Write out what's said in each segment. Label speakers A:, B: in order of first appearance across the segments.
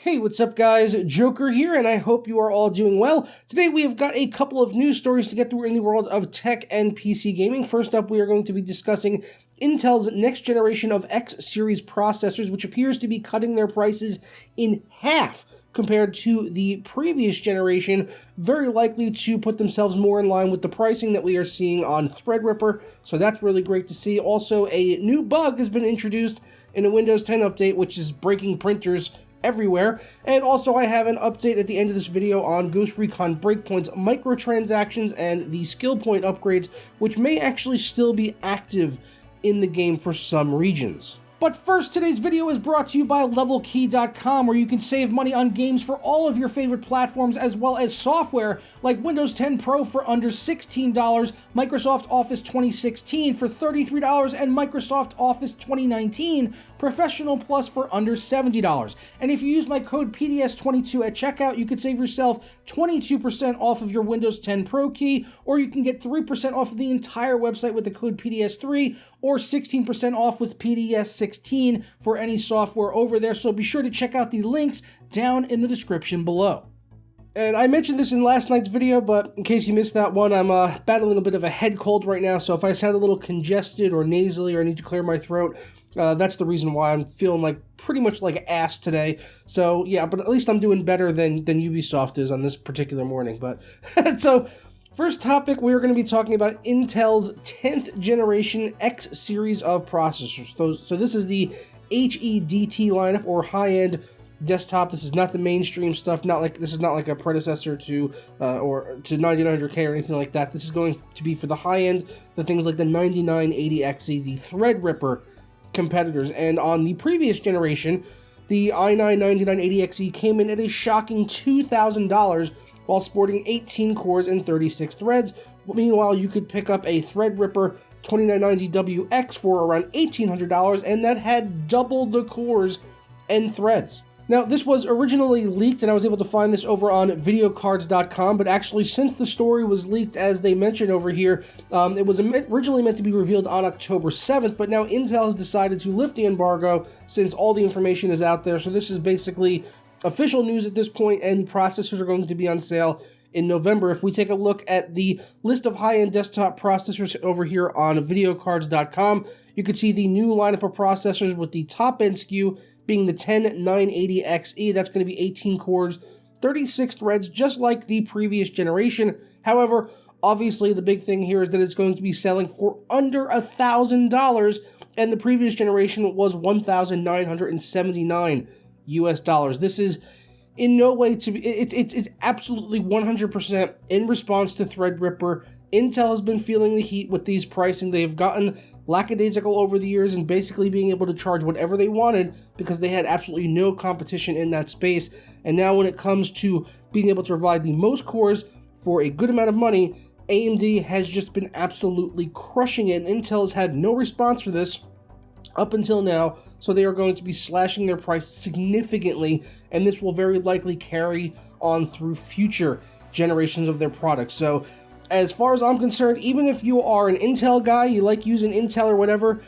A: Hey, what's up guys? Joker here, and I hope you are all doing well. Today we have got a couple of news stories to get through in the world of tech and PC gaming. First up, we are going to be discussing Intel's next generation of X-Series processors, which appears to be cutting their prices in half compared to the previous generation, very likely to put themselves more in line with the pricing that we are seeing on Threadripper, so that's really great to see. Also, a new bug has been introduced in a Windows 10 update, which is breaking printers everywhere. And also I have an update at the end of this video on Ghost Recon Breakpoint's microtransactions and the skill point upgrades, which may actually still be active in the game for some regions. But first, today's video is brought to you by LevelKey.com, where you can save money on games for all of your favorite platforms, as well as software like Windows 10 Pro for under $16, Microsoft Office 2016 for $33, and Microsoft Office 2019 Professional Plus for under $70. And if you use my code PDS22 at checkout, you could save yourself 22% off of your Windows 10 Pro key, or you can get 3% off of the entire website with the code PDS3, or 16% off with PDS16 for any software over there. So be sure to check out the links down in the description below. And I mentioned this in last night's video, but in case you missed that one, I'm battling a bit of a head cold right now, so if I sound a little congested or nasally or I need to clear my throat, that's the reason why I'm feeling like pretty much like ass today. So yeah, but at least I'm doing better than Ubisoft is on this particular morning. But so first topic, we're going to be talking about Intel's 10th generation X-Series of processors. So this is the HEDT lineup, or high-end desktop. This is not the mainstream stuff. This is not like a predecessor to 9900K or anything like that. This is going to be for the high end, the things like the 9980XE, the Threadripper competitors. And on the previous generation, the i9 9980XE came in at a shocking $2,000 while sporting 18 cores and 36 threads. Meanwhile, you could pick up a Threadripper 2990WX for around $1,800, and that had double the cores and threads. Now, this was originally leaked, and I was able to find this over on videocards.com, but actually, since the story was leaked, as they mentioned over here, it was originally meant to be revealed on October 7th, but now Intel has decided to lift the embargo since all the information is out there. So this is basically official news at this point, and the processors are going to be on sale in November. If we take a look at the list of high-end desktop processors over here on videocards.com, you can see the new lineup of processors, with the top-end SKU being the 10980XE. That's going to be 18 cores, 36 threads, just like the previous generation. However, obviously the big thing here is that it's going to be selling for under $1,000, and the previous generation was $1,979 US dollars. This is in no way to be, it's absolutely 100% in response to Threadripper. Intel has been feeling the heat with these pricing. They've gotten lackadaisical over the years and basically being able to charge whatever they wanted because they had absolutely no competition in that space. And now when it comes to being able to provide the most cores for a good amount of money, AMD has just been absolutely crushing it, and Intel has had no response for this up until now, so they are going to be slashing their price significantly, and this will very likely carry on through future generations of their products. So as far as I'm concerned, even if you are an Intel guy, you like using Intel or whatever,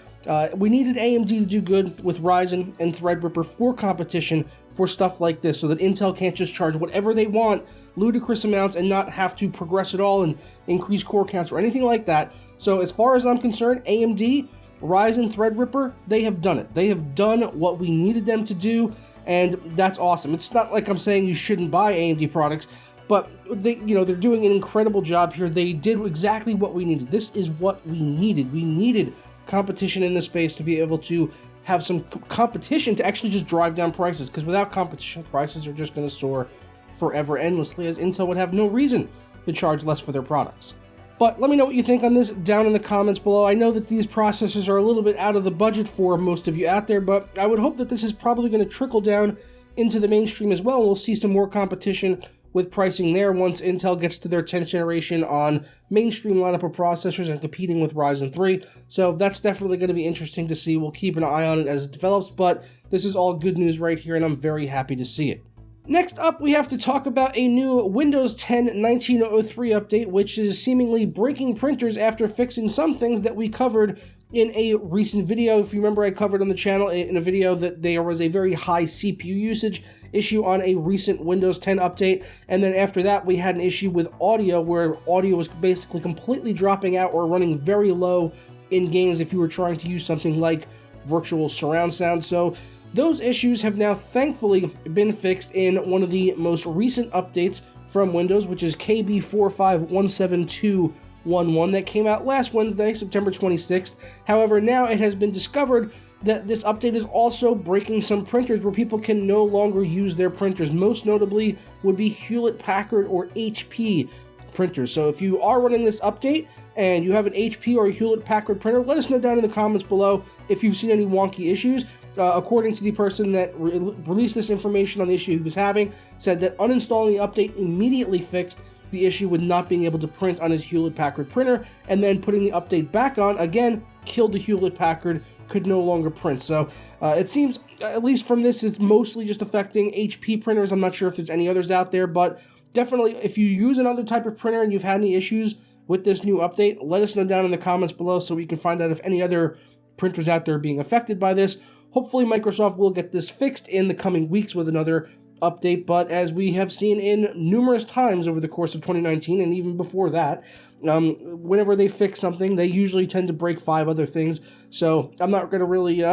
A: we needed AMD to do good with Ryzen and Threadripper for competition for stuff like this, so that Intel can't just charge whatever they want, ludicrous amounts, and not have to progress at all and increase core counts or anything like that. So as far as I'm concerned, AMD, Ryzen, Threadripper, they have done it. They have done what we needed them to do, and that's awesome. It's not like I'm saying you shouldn't buy AMD products, but they're doing an incredible job here. They did exactly what we needed. This is what we needed. We needed competition in this space to be able to have some competition to actually just drive down prices, because without competition, prices are just going to soar forever endlessly, as Intel would have no reason to charge less for their products. But let me know what you think on this down in the comments below. I know that these processors are a little bit out of the budget for most of you out there, but I would hope that this is probably going to trickle down into the mainstream as well, and we'll see some more competition with pricing there once Intel gets to their 10th generation on mainstream lineup of processors and competing with Ryzen 3. So that's definitely going to be interesting to see. We'll keep an eye on it as it develops, but this is all good news right here, and I'm very happy to see it. Next up, we have to talk about a new Windows 10 1903 update, which is seemingly breaking printers after fixing some things that we covered in a recent video. If you remember, I covered on the channel in a video that there was a very high CPU usage issue on a recent Windows 10 update, and then after that we had an issue with audio where audio was basically completely dropping out or running very low in games if you were trying to use something like virtual surround sound. So those issues have now thankfully been fixed in one of the most recent updates from Windows, which is KB4517211 that came out last Wednesday, September 26th. However, now it has been discovered that this update is also breaking some printers where people can no longer use their printers. Most notably would be Hewlett-Packard or HP printers. So if you are running this update and you have an HP or a Hewlett-Packard printer, let us know down in the comments below if you've seen any wonky issues. According to the person that released this information on the issue he was having, said that uninstalling the update immediately fixed the issue with not being able to print on his Hewlett-Packard printer, and then putting the update back on, again, killed the Hewlett-Packard, could no longer print. So it seems, at least from this, it's mostly just affecting HP printers. I'm not sure if there's any others out there, but definitely if you use another type of printer and you've had any issues with this new update, let us know down in the comments below so we can find out if any other printers out there are being affected by this. Hopefully Microsoft will get this fixed in the coming weeks with another update, but as we have seen in numerous times over the course of 2019 and even before that, whenever they fix something, they usually tend to break 5 other things. So I'm not going to really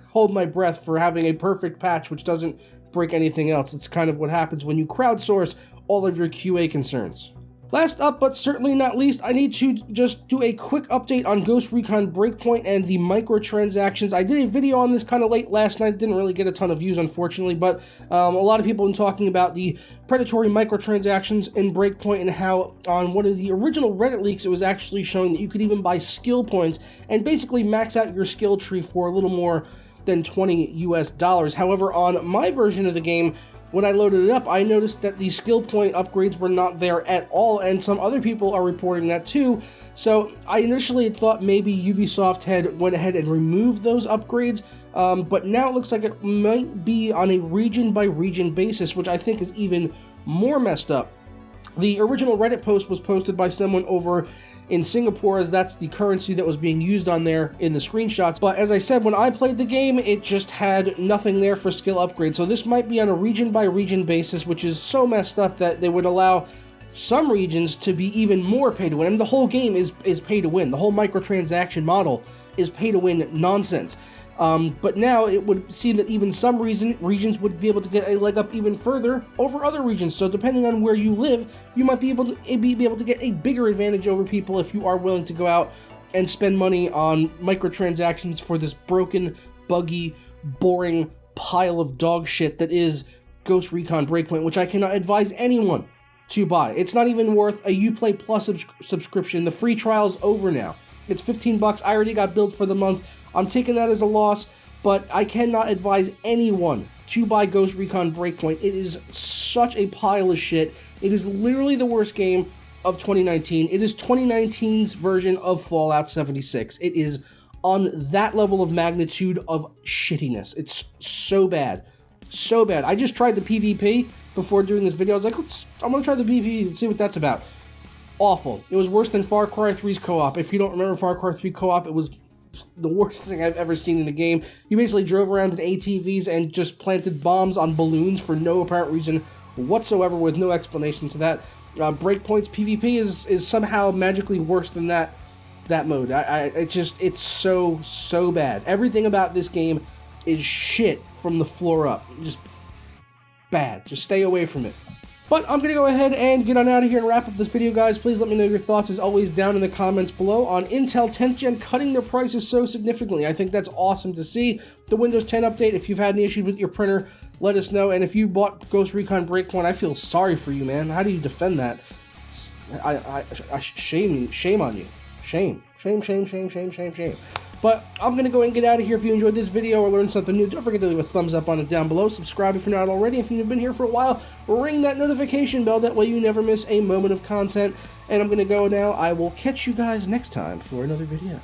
A: hold my breath for having a perfect patch which doesn't break anything else. It's kind of what happens when you crowdsource all of your QA concerns. Last up, but certainly not least, I need to just do a quick update on Ghost Recon Breakpoint and the microtransactions. I did a video on this kind of late last night. Didn't really get a ton of views, unfortunately, but a lot of people have been talking about the predatory microtransactions in Breakpoint and how on one of the original Reddit leaks, it was actually showing that you could even buy skill points and basically max out your skill tree for a little more than $20 US. However, on my version of the game, when I loaded it up, I noticed that the skill point upgrades were not there at all, and some other people are reporting that too. So I initially thought maybe Ubisoft had went ahead and removed those upgrades, but now it looks like it might be on a region-by-region basis, which I think is even more messed up. The original Reddit post was posted by someone over in Singapore, as that's the currency that was being used on there in the screenshots. But as I said, when I played the game, it just had nothing there for skill upgrades. So this might be on a region-by-region basis, which is so messed up that they would allow some regions to be even more pay-to-win. I mean, the whole game is pay-to-win. The whole microtransaction model is pay-to-win nonsense. But now it would seem that even some regions would be able to get a leg up even further over other regions. So depending on where you live, you might be able to get a bigger advantage over people if you are willing to go out and spend money on microtransactions for this broken, buggy, boring pile of dog shit that is Ghost Recon Breakpoint, which I cannot advise anyone to buy. It's not even worth a Uplay Plus subscription. The free trial's over now. It's $15. I already got billed for the month. I'm taking that as a loss, but I cannot advise anyone to buy Ghost Recon Breakpoint. It is such a pile of shit. It is literally the worst game of 2019. It is 2019's version of Fallout 76. It is on that level of magnitude of shittiness. It's so bad. So bad. I just tried the PvP before doing this video. I was like, I'm going to try the PvP and see what that's about. Awful. It was worse than Far Cry 3's co-op. If you don't remember Far Cry 3 co-op, it was the worst thing I've ever seen in a game. You basically drove around in ATVs and just planted bombs on balloons for no apparent reason whatsoever, with no explanation to that. Breakpoint's PvP is somehow magically worse than that mode. It's so bad. Everything about this game is shit from the floor up. Just bad. Just stay away from it. But I'm going to go ahead and get on out of here and wrap up this video, guys. Please let me know your thoughts, as always, down in the comments below on Intel 10th Gen cutting their prices so significantly. I think that's awesome to see. The Windows 10 update, if you've had any issues with your printer, let us know. And if you bought Ghost Recon Breakpoint, I feel sorry for you, man. How do you defend that? Shame on you. Shame. But I'm going to go and get out of here. If you enjoyed this video or learned something new, don't forget to leave a thumbs up on it down below. Subscribe if you're not already. If you've been here for a while, ring that notification bell. That way you never miss a moment of content. And I'm going to go now. I will catch you guys next time for another video.